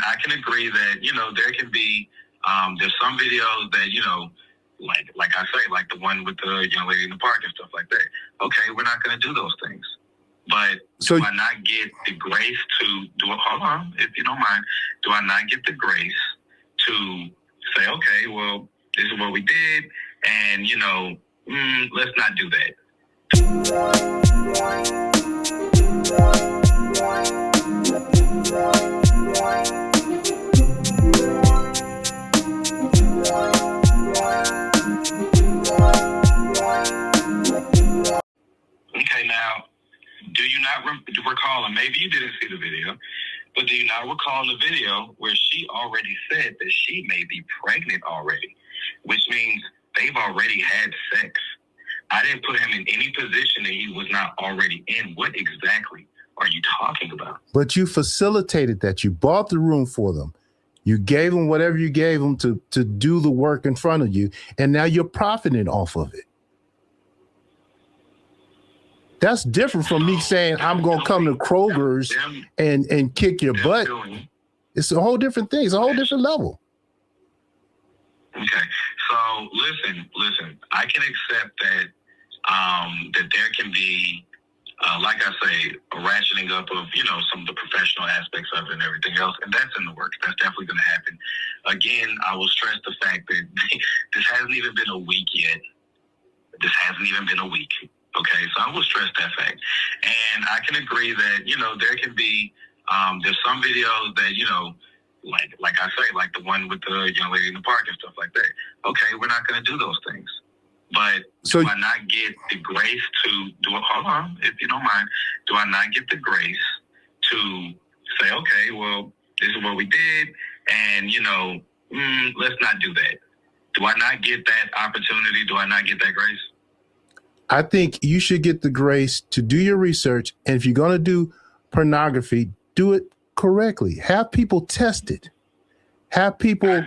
I can agree that, there can be, there's some videos that, like I say, like the one with the young lady in the park and stuff like that. Okay, we're not going to do those things. But do I not get the grace to do it? Hold on, if you don't mind. Do I not get the grace to say, okay, well, this is what we did, and, let's not do that. Okay, now, do you not recall, and maybe you didn't see the video, but do you not recall the video where she already said that she may be pregnant already, which means they've already had sex? I didn't put him in any position that he was not already in. What exactly are you talking about? But you facilitated that. You bought the room for them. You gave them whatever you gave them to do the work in front of you, and now you're profiting off of it. That's different from me saying I'm going to come to Kroger's and kick your butt. It's a whole different thing. It's a whole different level. Okay. So listen, I can accept that that there can be, like I say, a ratcheting up of, some of the professional aspects of it and everything else. And that's in the works. That's definitely going to happen. Again, I will stress the fact that this hasn't even been a week yet. This hasn't even been a week. Okay, so I will stress that fact. And I can agree that, there can be, there's some videos that, like I say, like the one with the young lady in the park and stuff like that. Okay, we're not going to do those things. But do I not get the grace to do it? Hold on, if you don't mind. Do I not get the grace to say, okay, well, this is what we did, and, let's not do that? Do I not get that opportunity? Do I not get that grace? I think you should get the grace to do your research. And if you're going to do pornography, do it correctly. Have people test it. Have people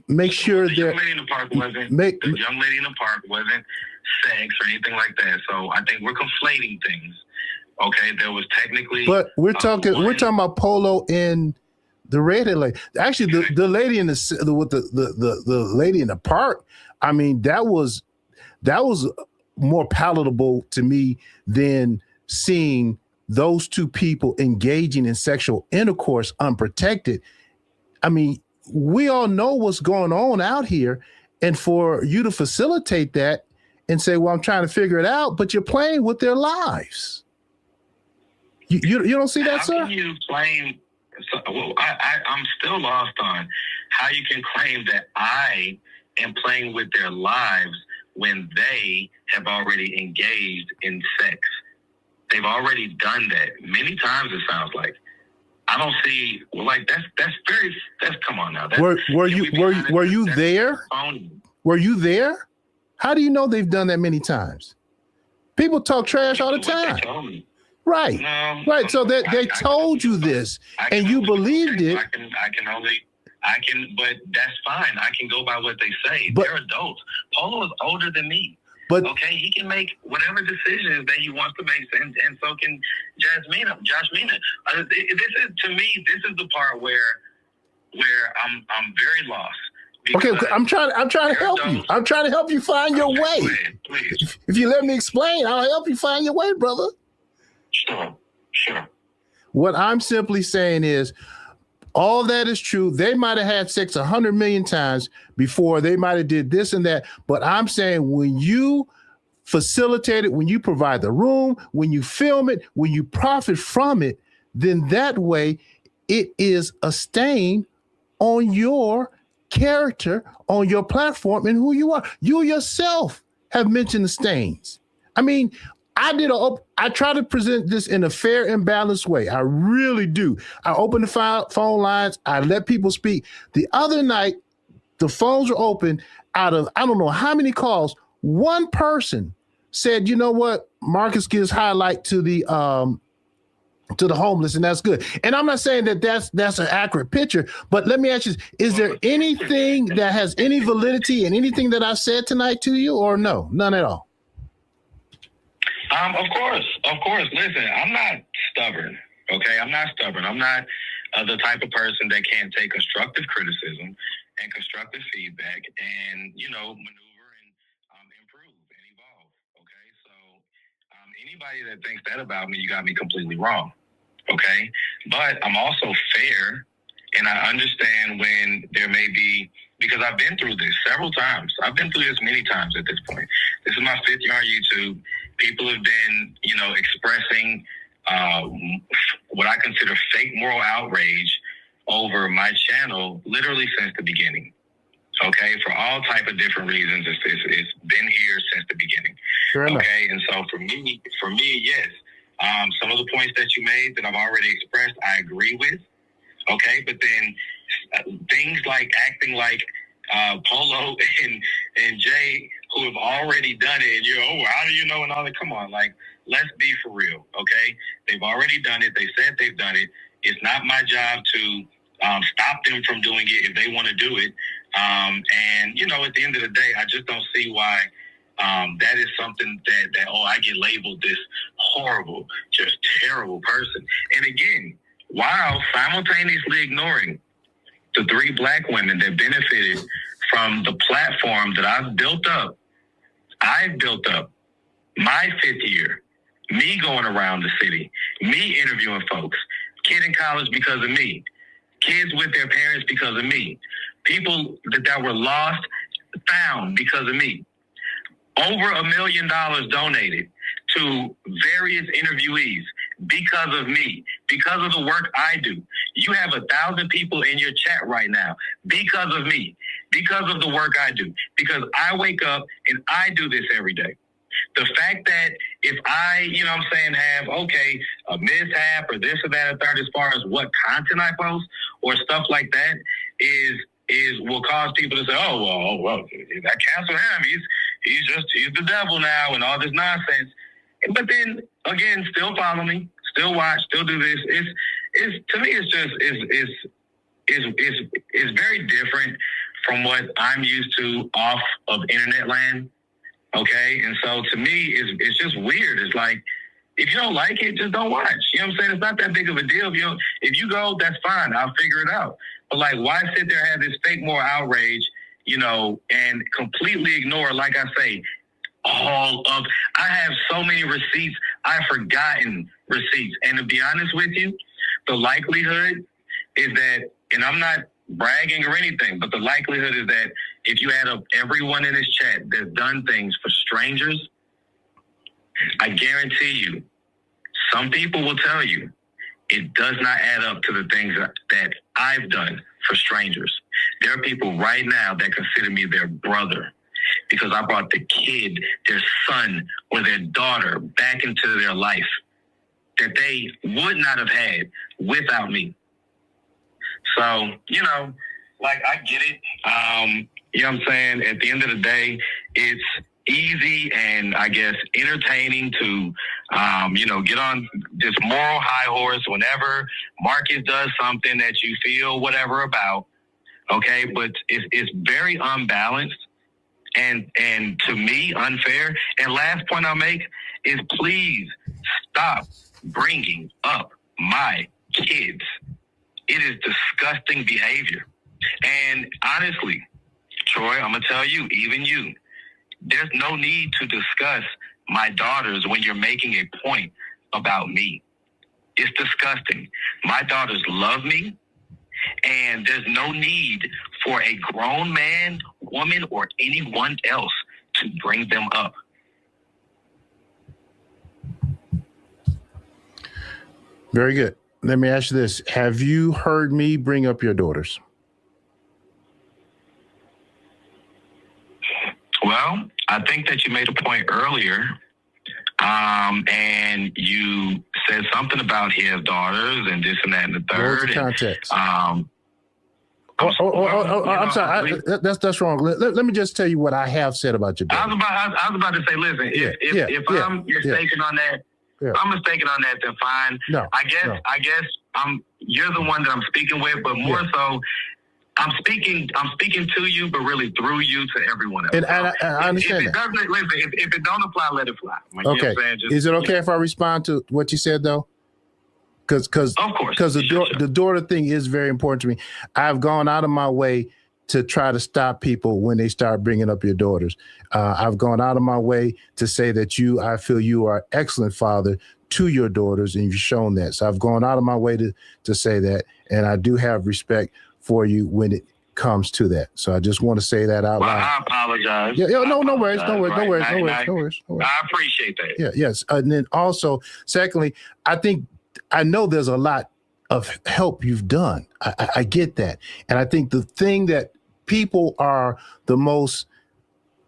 make sure that the young lady in the park wasn't sex or anything like that. So I think we're conflating things. Okay, there was technically, but we're talking about Polo and the redhead lady. Actually, the lady in the lady in the park. I mean, that was more palatable to me than seeing those two people engaging in sexual intercourse unprotected. I mean, we all know what's going on out here, and for you to facilitate that and say, well, I'm trying to figure it out, but you're playing with their lives. You don't see that, sir? How can you claim? I'm still lost on how you can claim that I am playing with their lives when they have already engaged in sex. They've already done that many times, it sounds like. I don't see, that's come on now. Were you there? Were you there? How do you know they've done that many times? People talk trash all the time. Right. No, right. So they told you this and you believed it. But that's fine. I can go by what they say. They're adults. Polo is older than me. But okay, he can make whatever decisions that he wants to make, and so can Josh Mina. To me, this is the part where I'm very lost. Okay, I'm trying to help you. I'm trying to help you find your way. Go ahead, please. If you let me explain, I'll help you find your way, brother. Sure. What I'm simply saying is, all that is true. They might have had sex 100 million times before. They might have did this and that. But I'm saying when you facilitate it, when you provide the room, when you film it, when you profit from it, then that way it is a stain on your character, on your platform, and who you are. You yourself have mentioned the stains. I mean, I try to present this in a fair and balanced way. I really do. I open the phone lines. I let people speak. The other night, the phones were open. Out of, I don't know how many calls, one person said, you know what, Marcus gives highlight to the homeless, and that's good. And I'm not saying that that's an accurate picture, but let me ask you, is there anything that has any validity in anything that I said tonight to you, or no? None at all? Of course. Listen, I'm not stubborn. Okay, I'm not stubborn. I'm not the type of person that can take constructive criticism and constructive feedback and, maneuver and improve and evolve. Okay. So anybody that thinks that about me, you got me completely wrong. Okay. But I'm also fair, and I understand when there may be, because I've been through this several times. I've been through this many times at this point. This is my 5th year on YouTube. People have been, expressing what I consider fake moral outrage over my channel literally since the beginning. Okay, for all type of different reasons, it's been here since the beginning. Sure enough. Okay, and so for me, yes, some of the points that you made that I've already expressed, I agree with. Okay, but then things like acting like Polo and Jay, who have already done it, and well, how do you know? And all that. Come on, like, let's be for real. Okay, they've already done it. They said they've done it. It's not my job to stop them from doing it if they want to do it. And at the end of the day, I just don't see why that is something that I get labeled this horrible, just terrible person. And again, while simultaneously ignoring the 3 Black women that benefited from the platform that I've built up my 5th year, me going around the city, me interviewing folks, kid in college because of me, kids with their parents because of me, people that were lost, found because of me. Over $1 million donated to various interviewees because of me, because of the work I do. You have 1,000 people in your chat right now because of me, because of the work I do, because I wake up and I do this every day. The fact that if I, have, a mishap or this or that or third as far as what content I post or stuff like that will cause people to say, oh, well, that cancel him. He's the devil now and all this nonsense. But then again, still follow me, still watch, still do this. It's to me, it's very different from what I'm used to off of internet land. Okay. And so to me, it's just weird. It's like, if you don't like it, just don't watch. You know what I'm saying? It's not that big of a deal. If you go, that's fine. I'll figure it out. But like, why sit there and have this fake moral outrage, and completely ignore, like I say, I have so many receipts. I've forgotten receipts. And to be honest with you, the likelihood is that, and I'm not bragging or anything, but the likelihood is that if you add up everyone in this chat that's done things for strangers, I guarantee you, some people will tell you it does not add up to the things that I've done for strangers. There are people right now that consider me their brother because I brought the kid, their son or their daughter back into their life that they would not have had without me. So, I get it. You know what I'm saying? At the end of the day, it's easy and I guess entertaining to, get on this moral high horse whenever Marcus does something that you feel whatever about. Okay. But it's very unbalanced and to me unfair. And last point I'll make is please stop bringing up my kids. It is disgusting behavior. And honestly, Troy, I'm going to tell you, even you, there's no need to discuss my daughters when you're making a point about me. It's disgusting. My daughters love me, and there's no need for a grown man, woman, or anyone else to bring them up. Very good. Let me ask you this. Have you heard me bring up your daughters? Well, I think that you made a point earlier, and you said something about his daughters and this and that and the third. What was the context? I'm sorry. That's wrong. Let me just tell you what I have said about your daughters. I was about to say, listen, if I'm mistaken on that, I'm mistaken on that, then fine. No, I guess you're the one that I'm speaking with, but more so, I'm speaking to you, but really through you to everyone else. And I understand if it don't apply, let it fly. Okay. Is it okay if I respond to what you said though? because Of course. the daughter thing is very important to me. I've gone out of my way to try to stop people when they start bringing up your daughters. I've gone out of my way to say that I feel you are an excellent father to your daughters, and you've shown that. So I've gone out of my way to say that, and I do have respect for you when it comes to that. So I just want to say that out loud. I apologize. Yeah, no worries. Right. No worries. I appreciate that. Yeah, yes. And then also, secondly, I know there's a lot of help you've done. I get that. And I think the thing that people are the most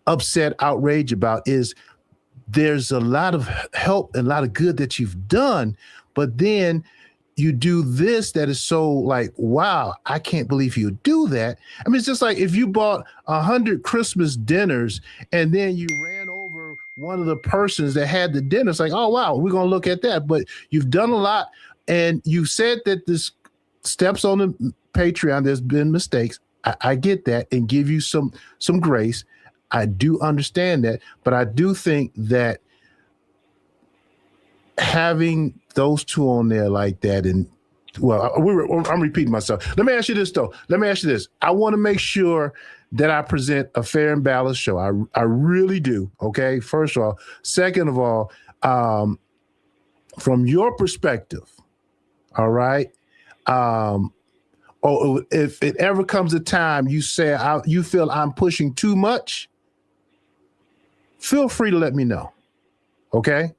upset, outraged about is there's a lot of help and a lot of good that you've done, but then you do this that is so like, wow, I can't believe you do that. I mean, it's just like if you bought 100 Christmas dinners and then you ran over one of the persons that had the dinner. It's like, oh, wow, we're going to look at that. But you've done a lot. And you said that this steps on the Patreon, there's been mistakes. I get that and give you some grace. I do understand that. But I do think that having those two on there like that, and well, I'm repeating myself. Let me ask you this, though. I want to make sure that I present a fair and balanced show. I really do. Okay. First of all. Second of all, from your perspective, all right. Or if it ever comes a time you say you feel I'm pushing too much, feel free to let me know. Okay.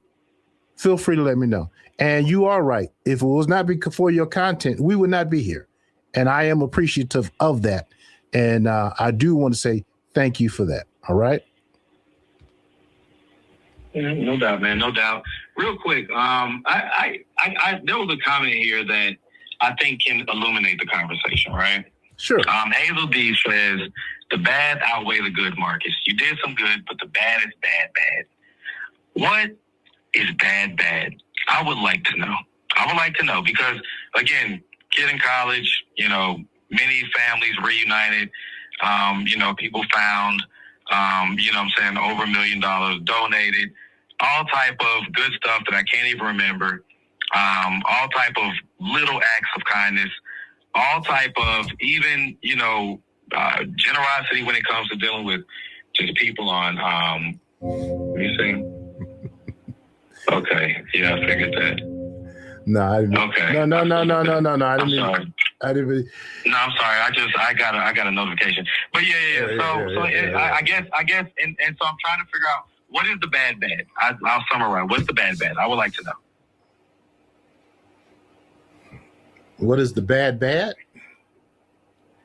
Feel free to let me know. And you are right. If it was not for your content, we would not be here. And I am appreciative of that. And I do want to say thank you for that. All right. Yeah, no doubt, man. No doubt. Real quick, there was a comment here that I think can illuminate the conversation, right? Sure. Hazel D says, the bad outweigh the good, Marcus. You did some good, but the bad is bad. What is bad? I would like to know because, again, kid in college, many families reunited, people found, over $1 million donated, all type of good stuff that I can't even remember, all type of little acts of kindness, all type of even, generosity when it comes to dealing with just people on, let me see. Okay. Yeah, I figured that. No, I didn't. Okay. No. I didn't. Sorry. I didn't. Really... No, I'm sorry. I got a notification. But I guess, and so I'm trying to figure out what is the bad. I'll summarize. What's the bad? I would like to know. What is the bad?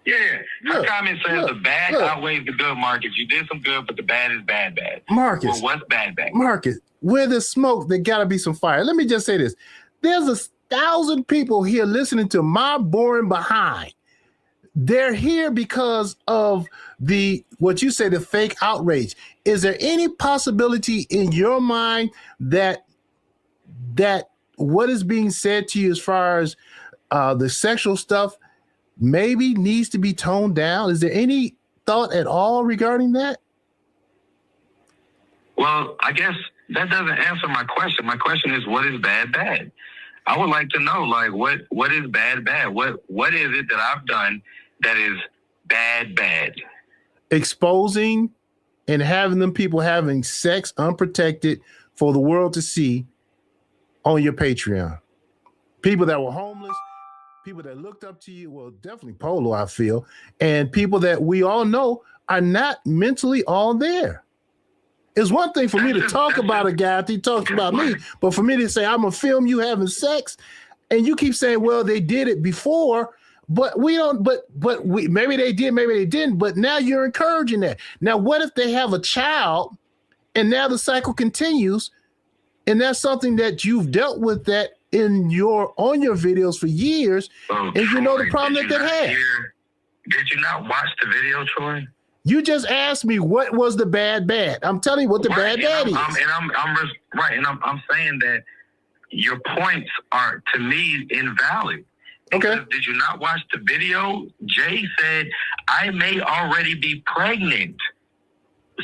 Yeah. Her comment says the bad outweighs the good, Marcus. You did some good, but the bad is bad. Marcus. Well, what's bad? Marcus, where there's smoke, there gotta be some fire. Let me just say this. There's 1,000 people here listening to my boring behind. They're here because of what you say, the fake outrage. Is there any possibility in your mind that what is being said to you as far as the sexual stuff maybe needs to be toned down? Is there any thought at all regarding that? Well, I guess that doesn't answer my question. My question is, what is bad? I would like to know, like, what is bad? What is it that I've done that is bad? Exposing and having them people having sex unprotected for the world to see on your Patreon. People that were homeless, people that looked up to you, well, definitely Polo, I feel, and people that we all know are not mentally all there. It's one thing for me to talk about a guy if he talks about me, but for me to say, I'm going to film you having sex, and you keep saying, well, they did it before, but we don't, maybe they did, maybe they didn't, but now you're encouraging that. Now, what if they have a child and now the cycle continues, and that's something that you've dealt with that on your videos for years, and you know the problem that had. Did you not watch the video, Troy? You just asked me what was the bad. I'm telling you what the bad is. I'm saying that your points are, to me, invalid. Okay. Did you not watch the video? Jay said, I may already be pregnant.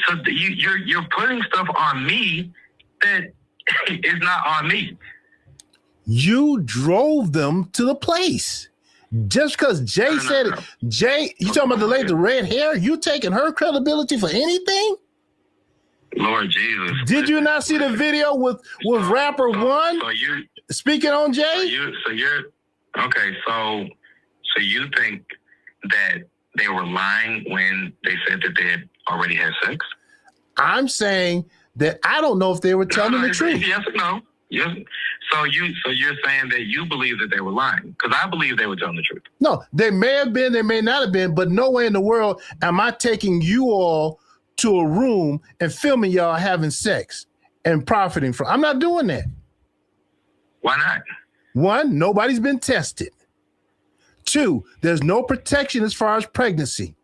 So you're putting stuff on me that is not on me. You drove them to the place. Just because Jay said it. Jay, you talking about the lady with the red hair? You taking her credibility for anything? Lord Jesus. Did you not see the video with rapper One speaking on Jay? So you think that they were lying when they said that they had already had sex? I'm saying that I don't know if they were telling the truth. Yes or no? Yes. So you're saying that you believe that they were lying? Because I believe they were telling the truth. No, they may have been, they may not have been, but no way in the world am I taking you all to a room and filming y'all having sex and profiting from. I'm not doing that. Why not? One, nobody's been tested. Two, there's no protection as far as pregnancy.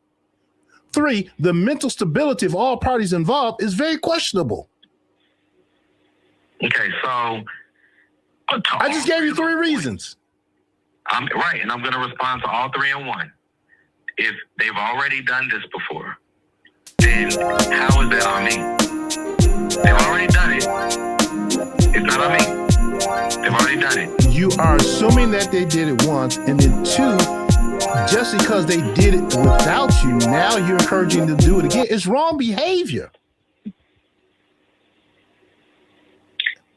Three, the mental stability of all parties involved is very questionable. Okay, so I just gave you 3 reasons. I'm right, and I'm going to respond to all 3 in one. If they've already done this before, then how is that on me? They've already done it. It's not on me. They've already done it. You are assuming that they did it once, and then 2, just because they did it without you, now you're encouraging them to do it again. It's wrong behavior.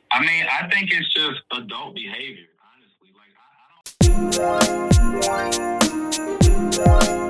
I mean, I think it's just adult behavior, honestly. Like, I don't...